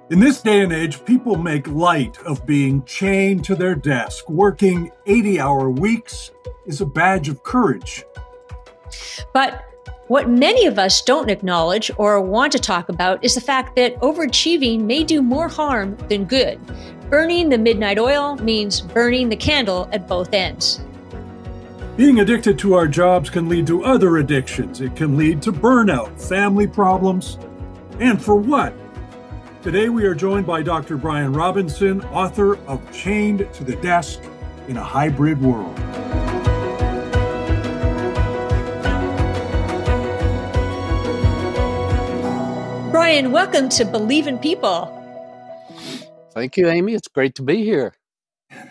In this day and age, people make light of being chained to their desk. Working 80-hour weeks is a badge of courage. But what many of us don't acknowledge or want to talk about is the fact that overachieving may do more harm than good. Burning the midnight oil means burning the candle at both ends. Being addicted to our jobs can lead to other addictions. It can lead to burnout, family problems, and for what? Today we are joined by Dr. Bryan Robinson, author of Chained to the Desk in a Hybrid World. Bryan, welcome to Believe in People. Thank you, Amy. It's great to be here.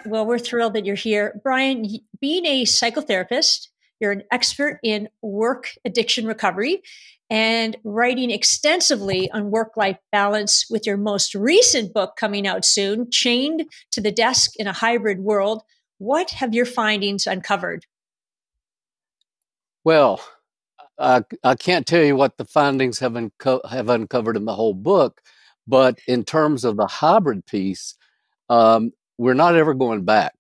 Well, we're thrilled that you're here. Bryan, being a psychotherapist, you're an expert in work addiction recovery and writing extensively on work-life balance with your most recent book coming out soon, Chained to the Desk in a Hybrid World. What have your findings uncovered? Well, I can't tell you what the findings have uncovered in the whole book, but in terms of the hybrid piece, we're not ever going back.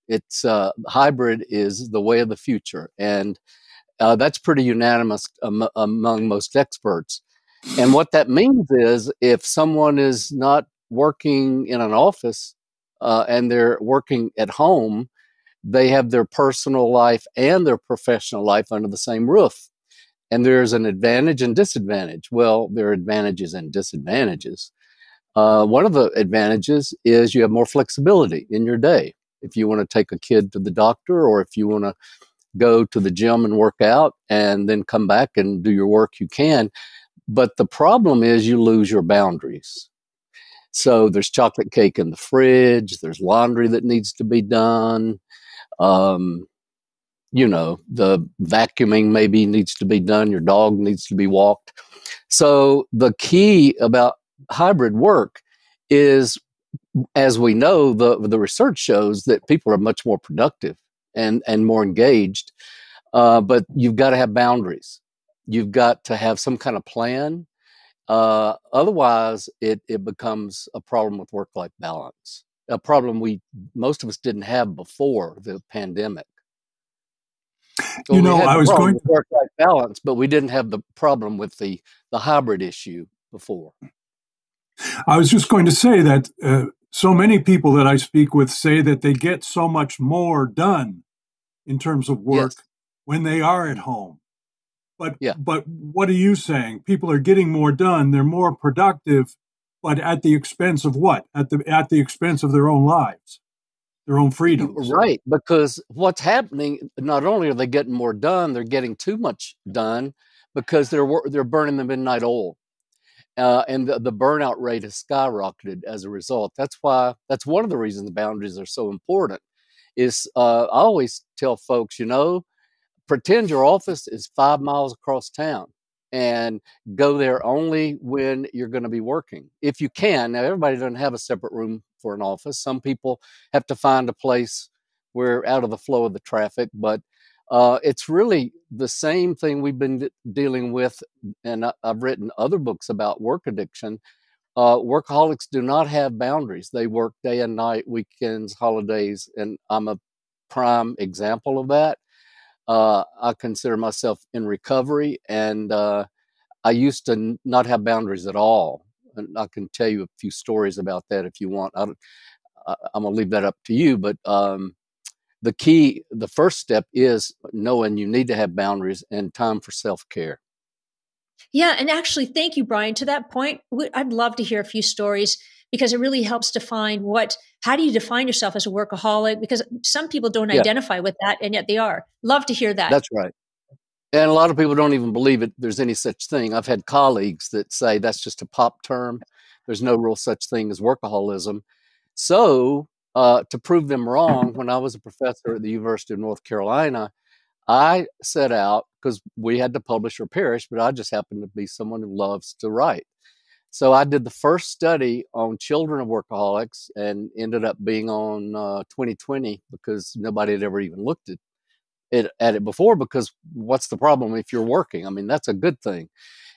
It's hybrid is the way of the future, and that's pretty unanimous among most experts. And what that means is if someone is not working in an office and they're working at home, they have their personal life and their professional life under the same roof. And there's an advantage and disadvantage. Well, there are advantages and disadvantages. One of the advantages is you have more flexibility in your day. If you want to take a kid to the doctor, or if you want to go to the gym and work out and then come back and do your work, you can. But the problem is you lose your boundaries. So there's chocolate cake in the fridge. There's laundry that needs to be done. The vacuuming maybe needs to be done. Your dog needs to be walked. So the key about hybrid work is, as we know, the research shows that people are much more productive and more engaged. But you've got to have boundaries. You've got to have some kind of plan. Otherwise, it becomes a problem with work-life balance, a problem most of us didn't have before the pandemic. I was going to work-life balance, but we didn't have the problem with the hybrid issue before. I was just going to say that so many people that I speak with say that they get so much more done in terms of work when they are at home. But what are you saying? People are getting more done. They're more productive, but at the expense of what? At the expense of their own lives, their own freedoms. Right, because what's happening, not only are they getting more done, they're getting too much done because they're burning the midnight oil. And the burnout rate has skyrocketed as a result. That's one of the reasons the boundaries are so important. I always tell folks, pretend your office is 5 miles across town and go there only when you're going to be working. If you can. Now, everybody doesn't have a separate room for an office. Some people have to find a place where out of the flow of the traffic, but it's really the same thing we've been dealing with, and I've written other books about work addiction. Workaholics do not have boundaries. They work day and night, weekends, holidays, and I'm a prime example of that. I consider myself in recovery, and I used to not have boundaries at all. And I can tell you a few stories about that if you want. I'm going to leave that up to you, but the first step is knowing you need to have boundaries and time for self-care. Yeah. And actually, thank you, Bryan. To that point, I'd love to hear a few stories because it really helps define how do you define yourself as a workaholic? Because some people don't identify with that, and yet they are. Love to hear that. That's right. And a lot of people don't even believe there's any such thing. I've had colleagues that say that's just a pop term. There's no real such thing as workaholism. So to prove them wrong, when I was a professor at the University of North Carolina, I set out, because we had to publish or perish, but I just happened to be someone who loves to write. So I did the first study on children of workaholics and ended up being on 2020 because nobody had ever even looked at it before, because what's the problem if you're working? I mean, that's a good thing.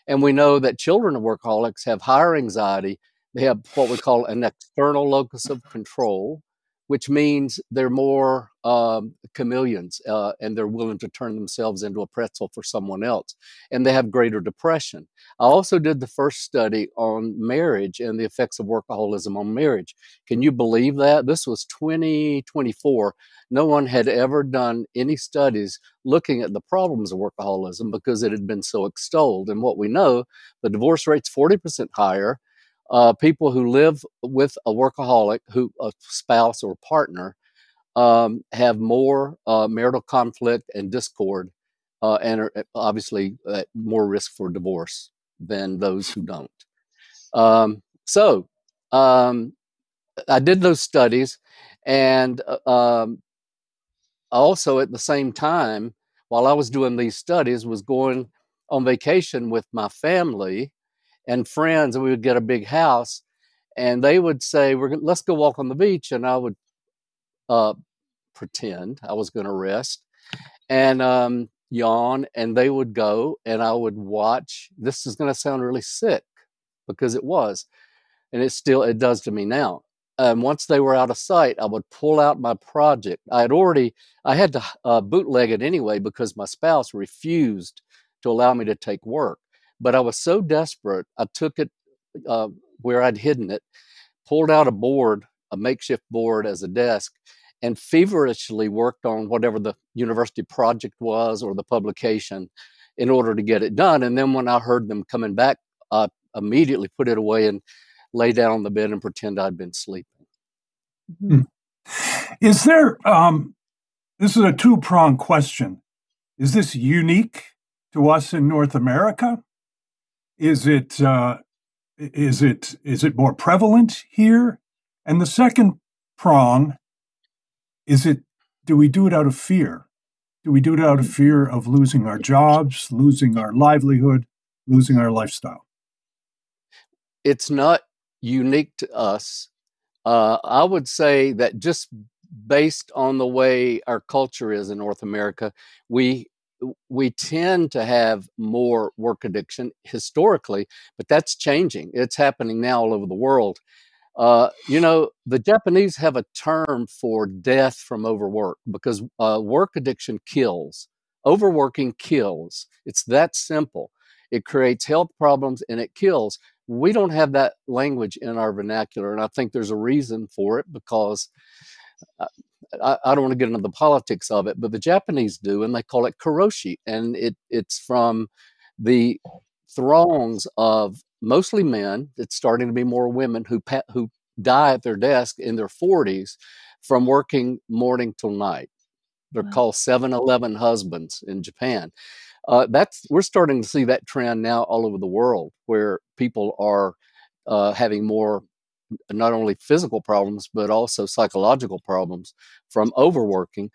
And we know that children of workaholics have higher anxiety, They have what we call an external locus of control, which means they're more chameleons, and they're willing to turn themselves into a pretzel for someone else. And they have greater depression. I also did the first study on marriage and the effects of workaholism on marriage. Can you believe that? This was 2024. No one had ever done any studies looking at the problems of workaholism because it had been so extolled. And what we know, the divorce rate's 40% higher. People who live with a workaholic, a spouse or partner, have more marital conflict and discord, and are obviously at more risk for divorce than those who don't. So I did those studies, and also at the same time, while I was doing these studies, was going on vacation with my family and friends, and we would get a big house, and they would say, let's go walk on the beach. And I would pretend I was going to rest and yawn, and they would go, and I would watch. This is going to sound really sick because it was, and it does to me now. Once they were out of sight, I would pull out my project. I had to bootleg it anyway because my spouse refused to allow me to take work. But I was so desperate, I took it where I'd hidden it, pulled out a makeshift board as a desk, and feverishly worked on whatever the university project was or the publication in order to get it done. And then when I heard them coming back, I immediately put it away and lay down on the bed and pretend I'd been sleeping. Mm-hmm. Is there, this is a two-pronged question. Is this unique to us in North America? Is it more prevalent here? And the second prong, do we do it out of fear? Do we do it out of fear of losing our jobs, losing our livelihood, losing our lifestyle? It's not unique to us. I would say that just based on the way our culture is in North America, we tend to have more work addiction historically, but that's changing. It's happening now all over the world. The Japanese have a term for death from overwork because work addiction kills. Overworking kills. It's that simple. It creates health problems and it kills. We don't have that language in our vernacular, and I think there's a reason for it because I don't want to get into the politics of it, but the Japanese do, and they call it karoshi, and it's from the throngs of mostly men. It's starting to be more women who die at their desk in their 40s from working morning till night. They're called 7-Eleven husbands in Japan. We're starting to see that trend now all over the world, where people are having more, not only physical problems, but also psychological problems from overworking.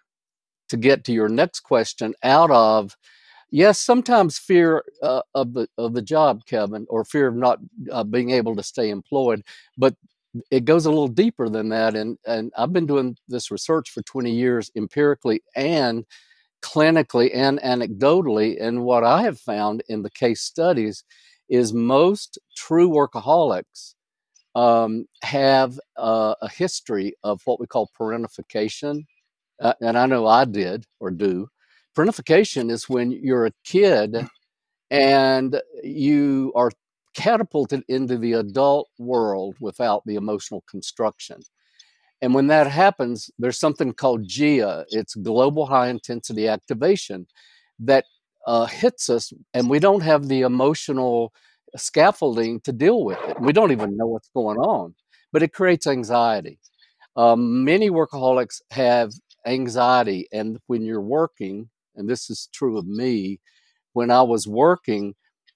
To get to your next question, out of, yes, sometimes fear of the job, Kevin, or fear of not being able to stay employed, but it goes a little deeper than that. And I've been doing this research for 20 years, empirically and clinically and anecdotally. And what I have found in the case studies is most true workaholics have a history of what we call parentification. And I know I did or do. Parentification is when you're a kid and you are catapulted into the adult world without the emotional construction. And when that happens, there's something called GIA. It's global high intensity activation that hits us, and we don't have the emotional scaffolding to deal with it. We don't even know what's going on, but it creates anxiety. Many workaholics have anxiety, and when you're working, and this is true of me, when I was working,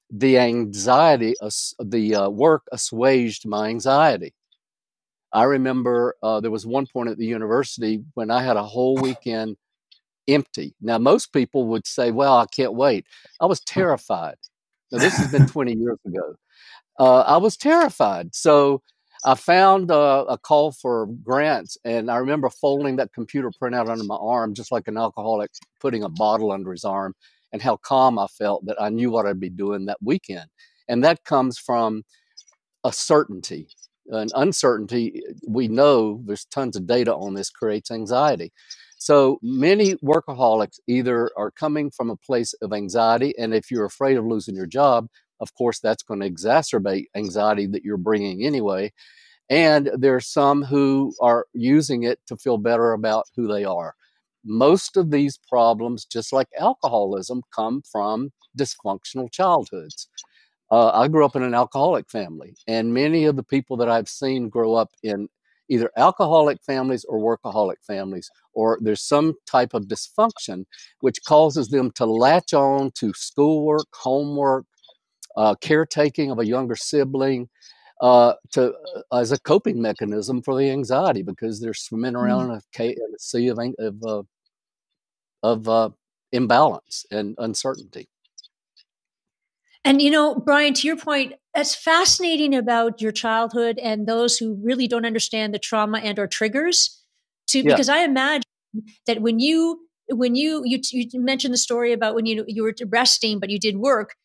the anxiety, the work assuaged my anxiety. I remember there was one point at the university when I had a whole weekend empty. Now, most people would say, well, I can't wait. I was terrified. Now, this has been 20 years ago. I was terrified. So I found a call for grants, and I remember folding that computer printout under my arm, just like an alcoholic putting a bottle under his arm, and how calm I felt that I knew what I'd be doing that weekend. And that comes from a certainty. And uncertainty, we know there's tons of data on this, creates anxiety. So many workaholics either are coming from a place of anxiety, and if you're afraid of losing your job, of course, that's going to exacerbate anxiety that you're bringing anyway. And there's some who are using it to feel better about who they are. Most of these problems, just like alcoholism, come from dysfunctional childhoods. I grew up in an alcoholic family, and many of the people that I've seen grow up in either alcoholic families or workaholic families, or there's some type of dysfunction which causes them to latch on to schoolwork, homework, caretaking of a younger sibling, as a coping mechanism for the anxiety, because they're swimming around in a sea of imbalance and uncertainty. And, Bryan, to your point, that's fascinating about your childhood and those who really don't understand the trauma and or triggers because I imagine that when you mentioned the story about when you were resting, but you did work,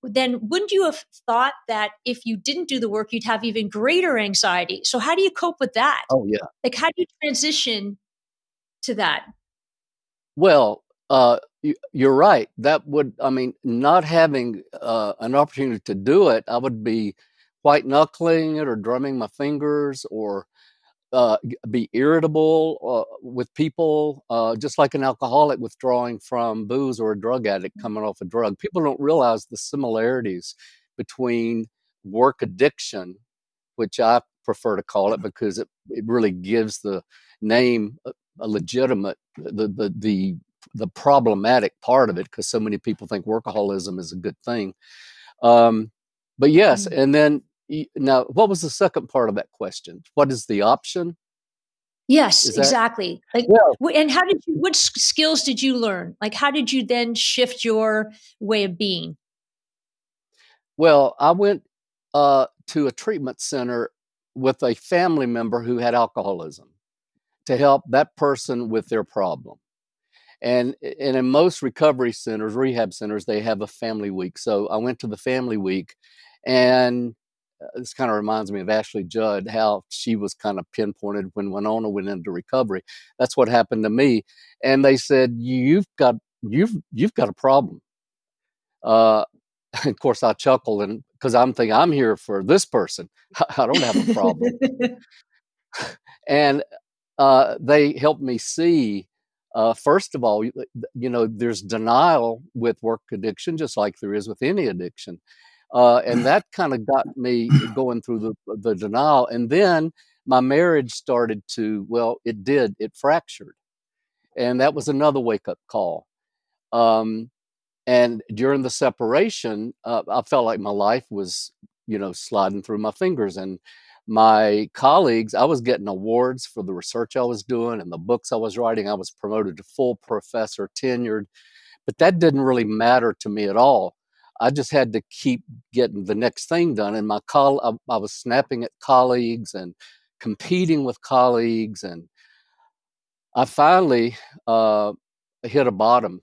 then wouldn't you have thought that if you didn't do the work, you'd have even greater anxiety? So how do you cope with that? Oh, yeah. Like, how do you transition to that? Well, you're right. That would, not having an opportunity to do it, I would be white knuckling it or drumming my fingers or be irritable with people, just like an alcoholic withdrawing from booze or a drug addict coming off a drug. People don't realize the similarities between work addiction, which I prefer to call it because it really gives the name a legitimate, the problematic part of it, because so many people think workaholism is a good thing. But yes, and then now, what was the second part of that question? What is the option? Yes, exactly. And what skills did you learn? Like, how did you then shift your way of being? Well, I went to a treatment center with a family member who had alcoholism to help that person with their problem. And in most recovery centers, rehab centers, they have a family week. So I went to the family week, and this kind of reminds me of Ashley Judd, how she was kind of pinpointed when Winona went into recovery. That's what happened to me. And they said, you've got a problem. Of course, I chuckled, and because I'm thinking I'm here for this person. I don't have a problem. And they helped me see, first of all, there's denial with work addiction, just like there is with any addiction. And that kind of got me going through the denial. And then my marriage started to, it fractured. And that was another wake-up call. And during the separation, I felt like my life was, sliding through my fingers. And my colleagues, I was getting awards for the research I was doing and the books I was writing. I was promoted to full professor, tenured, but that didn't really matter to me at all. I just had to keep getting the next thing done. And I was snapping at colleagues and competing with colleagues. And I finally hit a bottom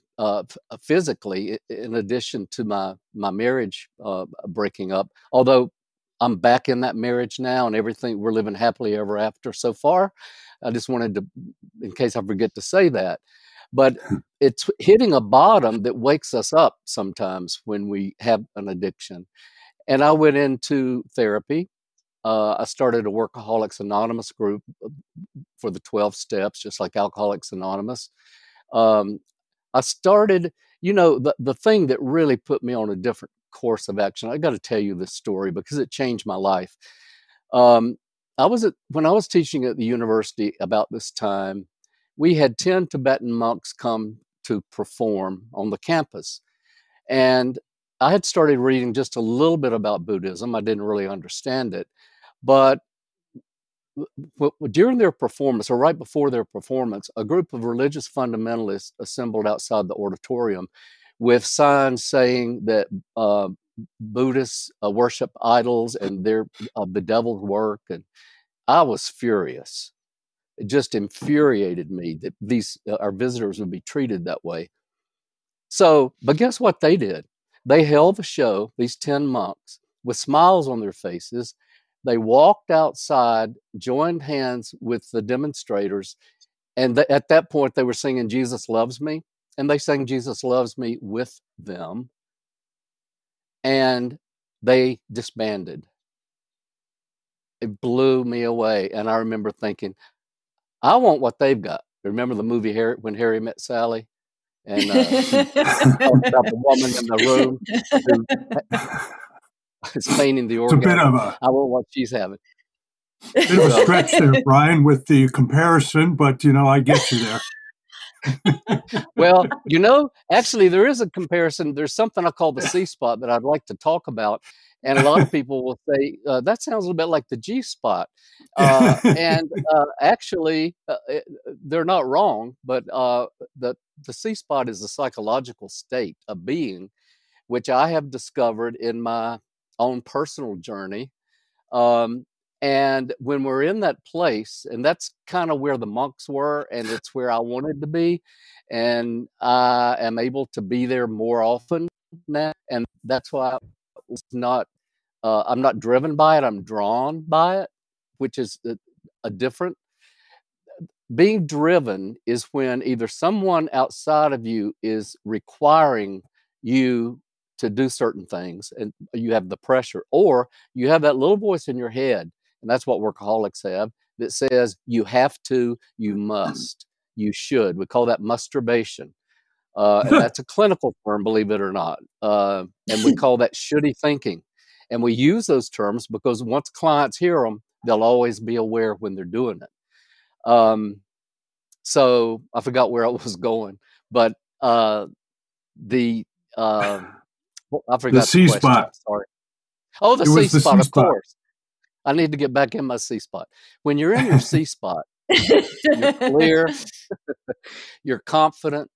physically, in addition to my marriage breaking up. Although I'm back in that marriage now and everything, we're living happily ever after so far. I just wanted to, in case I forget to say that. But it's hitting a bottom that wakes us up sometimes when we have an addiction. And I went into therapy. I started a Workaholics Anonymous group for the 12 steps, just like Alcoholics Anonymous. I started, the thing that really put me on a different course of action. I got to tell you this story because it changed my life. When I was teaching at the university about this time, we had 10 Tibetan monks come to perform on the campus. And I had started reading just a little bit about Buddhism. I didn't really understand it. But during their performance, or right before their performance, a group of religious fundamentalists assembled outside the auditorium with signs saying that Buddhists worship idols and they're the devil's work. And I was furious. It just infuriated me that our visitors would be treated that way. So, but guess what they did? They held the show, these 10 monks, with smiles on their faces, They walked outside, joined hands with the demonstrators, and at that point they were singing Jesus Loves Me, and they sang Jesus Loves Me with them, and they disbanded. It blew me away, and I remember thinking, I want what they've got. Remember the movie When Harry Met Sally? And he talks about the woman in the room who is feigning the It's a bit orgasm. of a I want what she's having. bit of a stretch there, Bryan, with the comparison, but I get you there. Well, actually there is a comparison. There's something I call the C spot that I'd like to talk about. And a lot of people will say, that sounds a little bit like the G spot. And actually, they're not wrong, but the C spot is a psychological state of being, which I have discovered in my own personal journey. And when we're in that place, and that's kind of where the monks were, and it's where I wanted to be, and I am able to be there more often now, and that's why I'm not driven by it, I'm drawn by it, which is a different. Being driven is when either someone outside of you is requiring you to do certain things and you have the pressure, or you have that little voice in your head, and that's what workaholics have, that says you have to, you must, you should. We call that masturbation. And that's a clinical term, believe it or not. And we call that shouldy thinking. And we use those terms because once clients hear them, they'll always be aware when they're doing it. So I forgot where I was going, but I forgot the C question. spot. Sorry. Oh, the C spot, of course. I need to get back in my C spot. When you're in your C spot, you're clear, you're confident,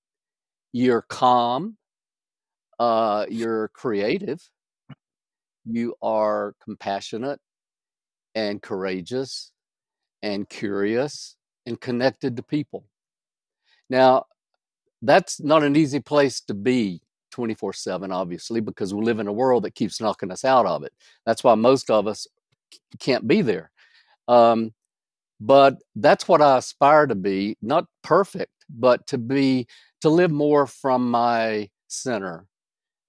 you're calm, you're creative, you are compassionate and courageous and curious and connected to people. Now, that's not an easy place to be 24/7, obviously, because we live in a world that keeps knocking us out of it. That's why most of us can't be there. But that's what I aspire to be, not perfect, but to live more from my center,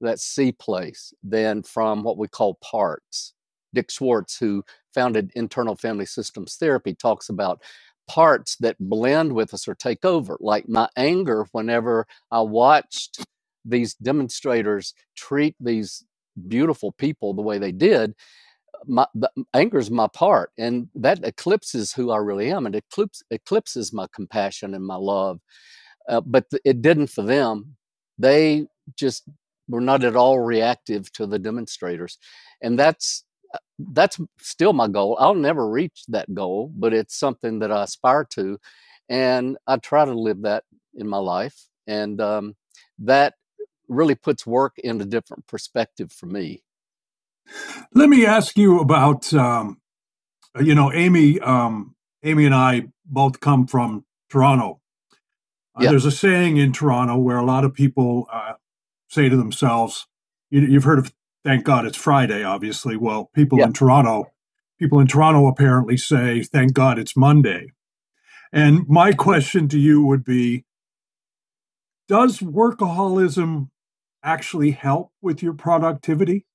that C place, than from what we call parts. Dick Schwartz, who founded Internal Family Systems Therapy, talks about parts that blend with us or take over. Like my anger, whenever I watched these demonstrators treat these beautiful people the way they did, the anger is my part, and that eclipses who I really am, and eclipses my compassion and my love. But it didn't for them. They just were not at all reactive to the demonstrators, and that's still my goal. I'll never reach that goal, but it's something that I aspire to, and I try to live that in my life, and that really puts work in a different perspective for me. Let me ask you about, Amy. Amy and I both come from Toronto. Yeah. There's a saying in Toronto where a lot of people say to themselves, you've heard of "Thank God it's Friday," obviously. Well, people in Toronto apparently say, "Thank God it's Monday." And my question to you would be, does workaholism actually help with your productivity?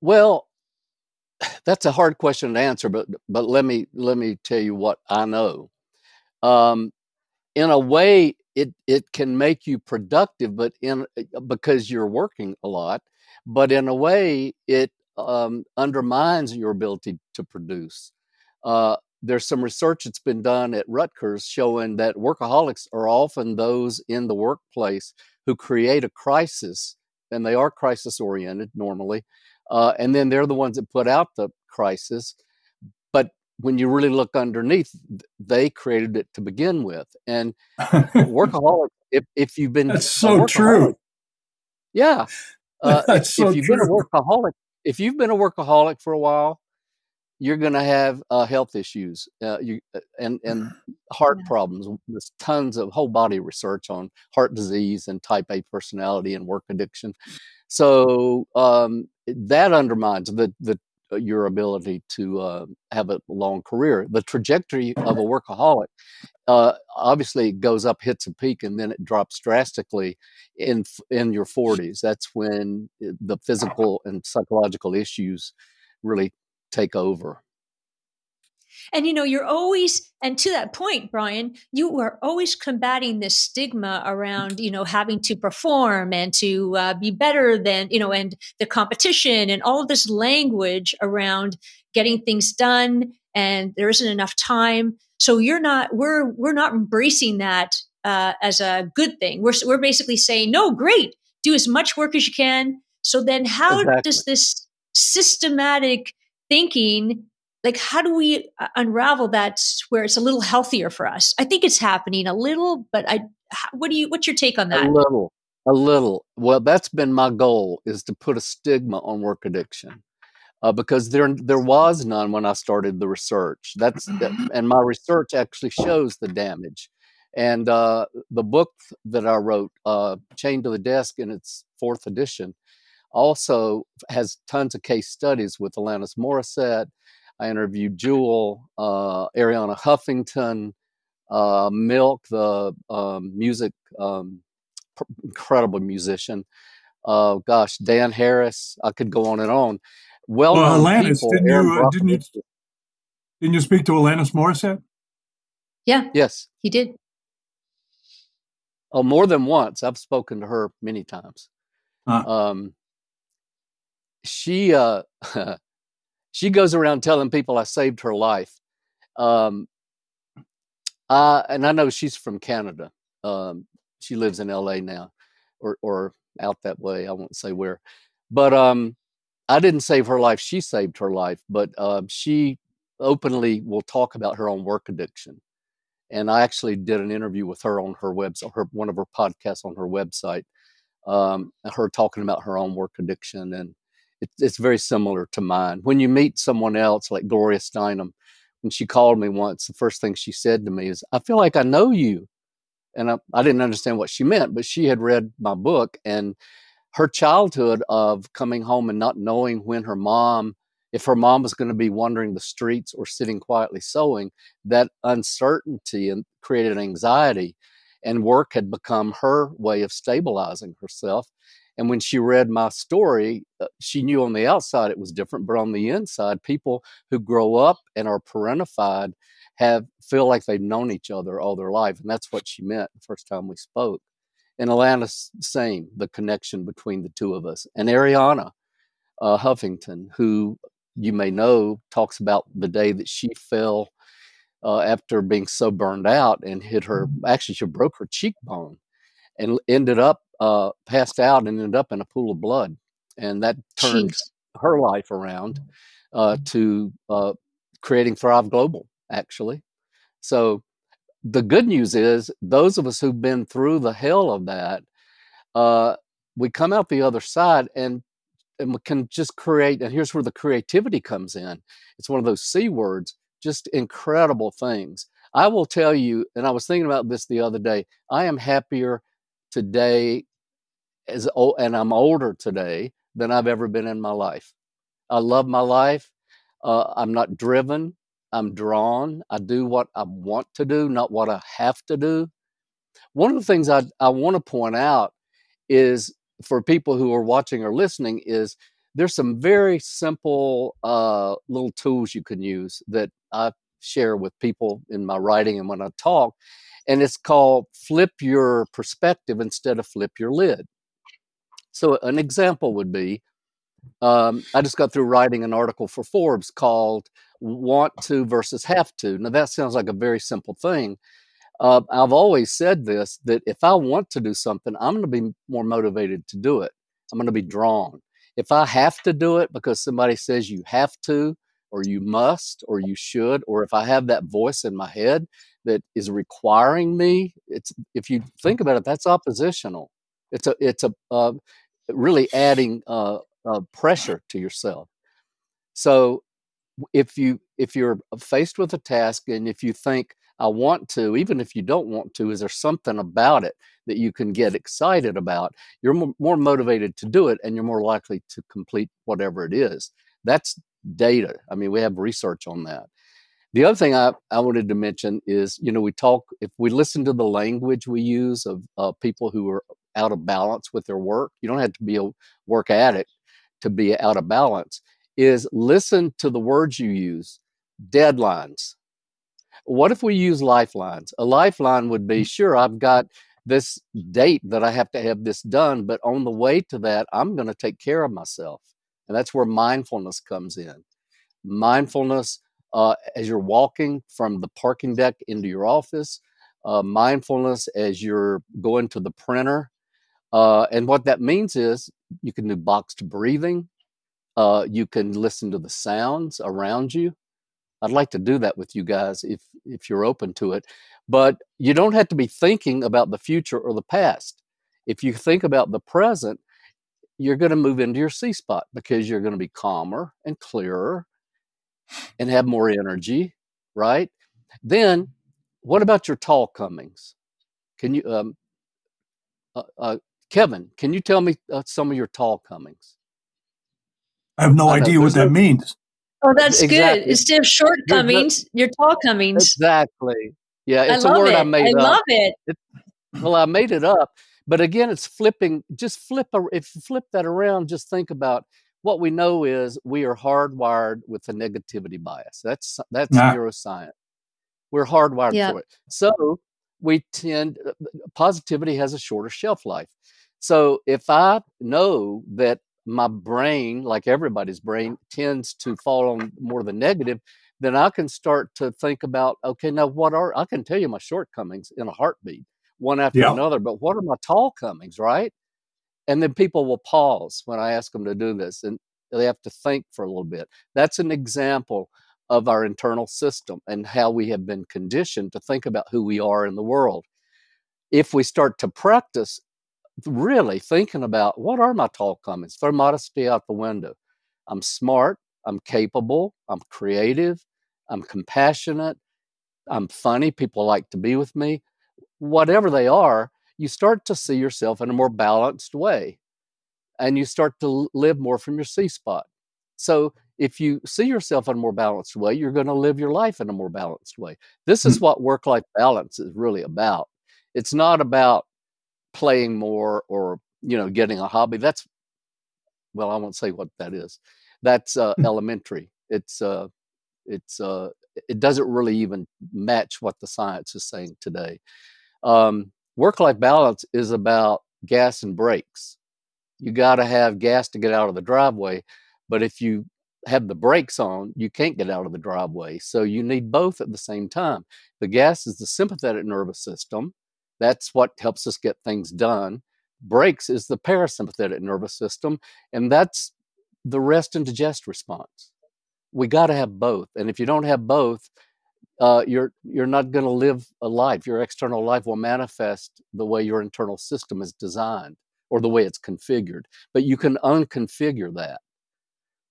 Well, that's a hard question to answer, but let me tell you what I know. In a way, it can make you productive, but because you're working a lot. But in a way, it undermines your ability to produce. There's some research that's been done at Rutgers showing that workaholics are often those in the workplace who create a crisis, and they are crisis oriented normally. And then they're the ones that put out the crisis. But when you really look underneath, they created it to begin with. And workaholic, if you've been That's so true. Yeah. That's so if you've true. been a workaholic, if you've been a workaholic for a while, you're going to have health issues and heart problems. There's tons of whole body research on heart disease and type A personality and work addiction. So that undermines your ability to have a long career. The trajectory of a workaholic obviously goes up, hits a peak, and then it drops drastically in your 40s. That's when the physical and psychological issues really take over. And you're always, and to that point, Bryan, you are always combating this stigma around, having to perform and to be better than, and the competition and all of this language around getting things done, and there isn't enough time. So we're not embracing that as a good thing. We're basically saying, no, great, do as much work as you can. So then, how does this systematic thinking, like, how do we unravel that where it's a little healthier for us? I think it's happening a little, but what's your take on that? A little. Well, that's been my goal, is to put a stigma on work addiction, because there was none when I started the research. And my research actually shows the damage. And the book that I wrote, Chained to the Desk, in its 4th edition, also has tons of case studies with Alanis Morissette. I interviewed Jewel, Ariana Huffington, Milk, the music, incredible musician. Dan Harris. I could go on and on. Well-known Alanis, people. Didn't you speak to Alanis Morissette? Yeah. Yes. He did. Oh, more than once. I've spoken to her many times. She goes around telling people I saved her life. And I know she's from Canada. She lives in LA now, or out that way. I won't say where. But I didn't save her life. She saved her life. But she openly will talk about her own work addiction. And I actually did an interview with her on her website, one of her podcasts on her website, her talking about her own work addiction. And it's very similar to mine. When you meet someone else like Gloria Steinem, when she called me once, the first thing she said to me is, I feel like I know you. And I didn't understand what she meant, but she had read my book, and her childhood of coming home and not knowing if her mom was going to be wandering the streets or sitting quietly sewing, that uncertainty and created anxiety, and work had become her way of stabilizing herself. And when she read my story, she knew on the outside it was different, but on the inside, people who grow up and are parentified feel like they've known each other all their life. And that's what she meant the first time we spoke. And Alanis, same, the connection between the two of us. And Ariana Huffington, who you may know, talks about the day that she fell after being so burned out and she broke her cheekbone and ended up passed out and ended up in a pool of blood. And that turned her life around to creating Thrive Global, actually. So the good news is, those of us who've been through the hell of that, we come out the other side and we can just create. And here's where the creativity comes in. It's one of those C words, just incredible things. I will tell you, and I was thinking about this the other day, I am happier today and I'm older today than I've ever been in my life. I love my life. I'm not driven. I'm drawn. I do what I want to do, not what I have to do. One of the things I want to point out is, for people who are watching or listening, is there's some very simple little tools you can use that I share with people in my writing and when I talk. And it's called flip your perspective instead of flip your lid. So an example would be, I just got through writing an article for Forbes called Want to versus Have to. Now that sounds like a very simple thing. I've always said this, that if I want to do something, I'm going to be more motivated to do it. I'm going to be drawn. If I have to do it because somebody says you have to, or you must, or you should, or if I have that voice in my head that is requiring me, if you think about it, that's oppositional. It's really adding pressure to yourself. So if you're faced with a task and if you think, I want to, even if you don't want to, is there something about it that you can get excited about? You're more motivated to do it, and you're more likely to complete whatever it is. That's data. I mean, we have research on that. The other thing I wanted to mention is, if we listen to the language we use of people who are out of balance with their work, you don't have to be a work addict to be out of balance, is listen to the words you use. Deadlines. What if we use lifelines? A lifeline would be, sure, I've got this date that I have to have this done, but on the way to that, I'm going to take care of myself. And that's where mindfulness comes in. Mindfulness as you're walking from the parking deck into your office, mindfulness as you're going to the printer. And what that means is you can do boxed breathing. You can listen to the sounds around you. I'd like to do that with you guys if you're open to it. But you don't have to be thinking about the future or the past. If you think about the present, you're going to move into your C spot because you're going to be calmer and clearer and have more energy, right? Then, what about your tall comings? Can you, Kevin, can you tell me some of your tall comings? I have no idea what that means. Oh, that's exactly good. Instead of shortcomings, your tall comings. Exactly. Yeah, it's a word I made up. I love it. Well, I made it up. But again, it's flipping. Just if you flip that around, just think about what we know is we are hardwired with a negativity bias. That's neuroscience. We're hardwired for it. So we positivity has a shorter shelf life. So if I know that my brain, like everybody's brain, tends to fall on more the negative, then I can start to think about, okay, now I can tell you my shortcomings in a heartbeat, one after another, but what are my tall comings, right? And then people will pause when I ask them to do this, and they have to think for a little bit. That's an example of our internal system and how we have been conditioned to think about who we are in the world. If we start to practice really thinking about what are my tall comings, throw modesty out the window. I'm smart, I'm capable, I'm creative, I'm compassionate, I'm funny, people like to be with me. Whatever they are, you start to see yourself in a more balanced way, and you start to live more from your C spot. So if you see yourself in a more balanced way, you're going to live your life in a more balanced way. This is what work-life balance is really about. It's not about playing more or, getting a hobby. I won't say what that is. That's elementary. It doesn't really even match what the science is saying today. Work-life balance is about gas and brakes. You got to have gas to get out of the driveway, but if you have the brakes on, you can't get out of the driveway. So you need both at the same time. The gas is the sympathetic nervous system. That's what helps us get things done. Brakes is the parasympathetic nervous system, and that's the rest and digest response. We got to have both, and if you don't have both, you're not going to live a life. Your external life will manifest the way your internal system is designed or the way it's configured, but you can unconfigure that.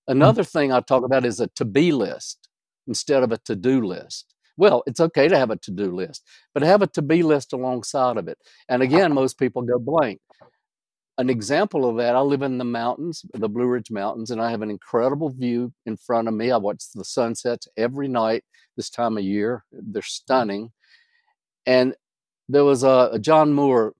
Another thing I talk about is a to-be list instead of a to-do list. Well, it's okay to have a to-do list, but have a to-be list alongside of it. And again, most people go blank. An example of that, I live in the mountains, the Blue Ridge Mountains, and I have an incredible view in front of me. I watch the sunsets every night this time of year. They're stunning. And there was a John Muir,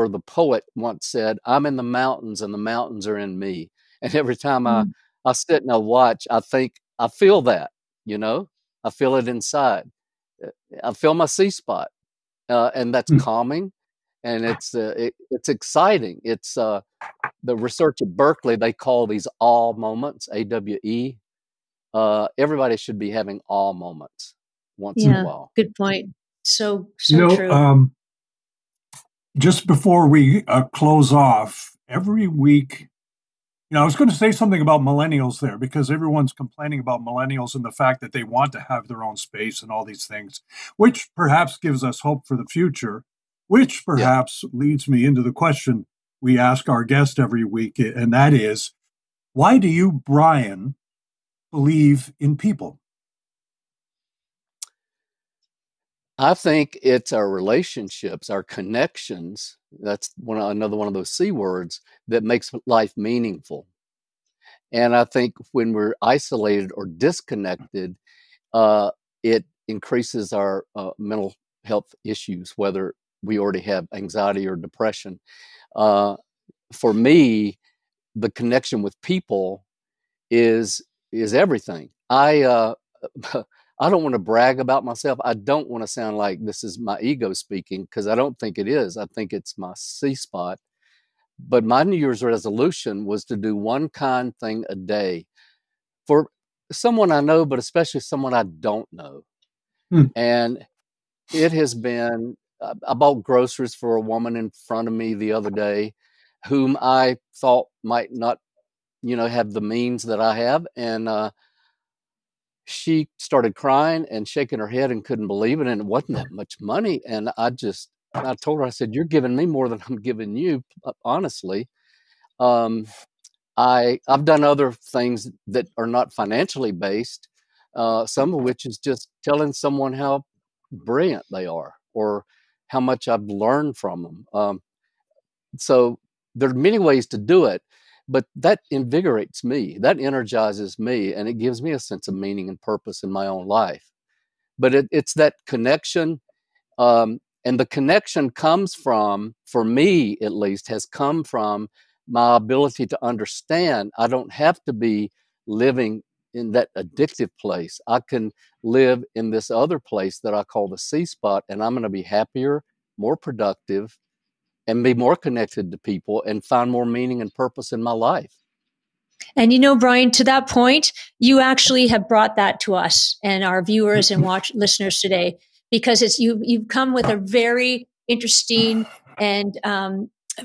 the poet, once said, "I'm in the mountains and the mountains are in me." And every time I sit and I watch, I feel that, I feel it inside. I feel my C spot, and that's calming, and it's exciting. It's the research at Berkeley, they call these awe moments, AWE. Everybody should be having awe moments once in a while. Good point. So true. Just before we close off, every week, I was going to say something about millennials there because everyone's complaining about millennials and the fact that they want to have their own space and all these things, which perhaps gives us hope for the future, which perhaps leads me into the question we ask our guest every week, and that is, why do you, Bryan, believe in people? I think it's our relationships, our connections. That's another one of those C words that makes life meaningful. And I think when we're isolated or disconnected, it increases our mental health issues, whether we already have anxiety or depression. Uh, for me, the connection with people is everything. I don't want to brag about myself. I don't want to sound like this is my ego speaking, because I don't think it is. I think it's my C spot. But my New Year's resolution was to do one kind thing a day for someone I know, but especially someone I don't know. Hmm. And it has been, I bought groceries for a woman in front of me the other day whom I thought might not, have the means that I have. And she started crying and shaking her head and couldn't believe it. And it wasn't that much money. And I told her, I said, "You're giving me more than I'm giving you, honestly." Um, I've done other things that are not financially based, some of which is just telling someone how brilliant they are or how much I've learned from them. So there are many ways to do it, but that invigorates me, that energizes me, and it gives me a sense of meaning and purpose in my own life. But it's that connection. And the connection comes from, for me at least, has come from my ability to understand I don't have to be living in that addictive place. I can live in this other place that I call the C spot, and I'm going to be happier, more productive, and be more connected to people and find more meaning and purpose in my life. And Bryan, to that point, you actually have brought that to us and our viewers and listeners today, because you've come with a very interesting and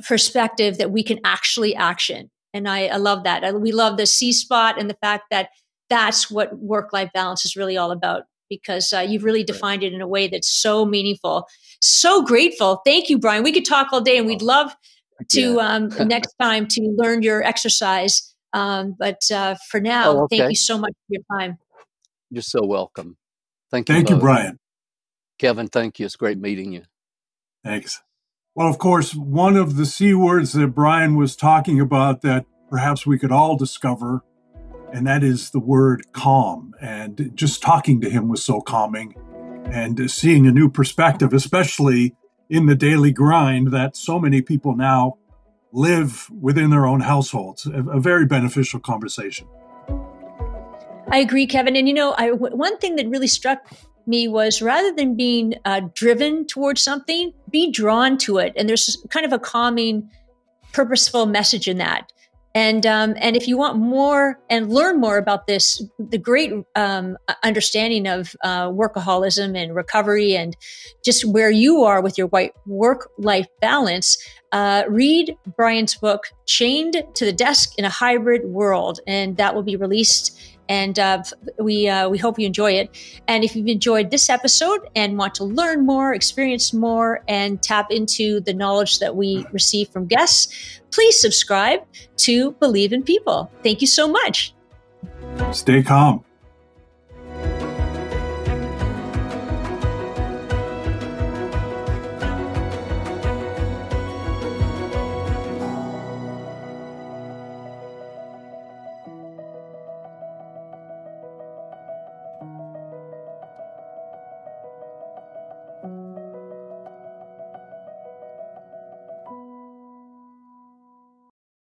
perspective that we can actually action. And I love that. We love the C spot and the fact that that's what work-life balance is really all about, because you've really defined it in a way that's so meaningful. So grateful. Thank you, Bryan. We could talk all day, and we'd love to next time to learn your exercise. But for now, thank you so much for your time. You're so welcome. Thank you. Thank you, Bryan. Kevin, thank you. It's great meeting you. Thanks. Well, of course, one of the C words that Bryan was talking about that perhaps we could all discover, and that is the word calm. And just talking to him was so calming, and seeing a new perspective, especially in the daily grind that so many people now live within their own households. A very beneficial conversation. I agree, Kevin. And one thing that really struck me was, rather than being driven towards something, be drawn to it. And there's kind of a calming, purposeful message in that. And if you want more and learn more about this, the great understanding of workaholism and recovery, and just where you are with your work-life balance, read Bryan's book, Chained to the Desk in a Hybrid World, and that will be released. And we hope you enjoy it. And if you've enjoyed this episode and want to learn more, experience more, and tap into the knowledge that we receive from guests, please subscribe to Believe in People. Thank you so much. Stay calm.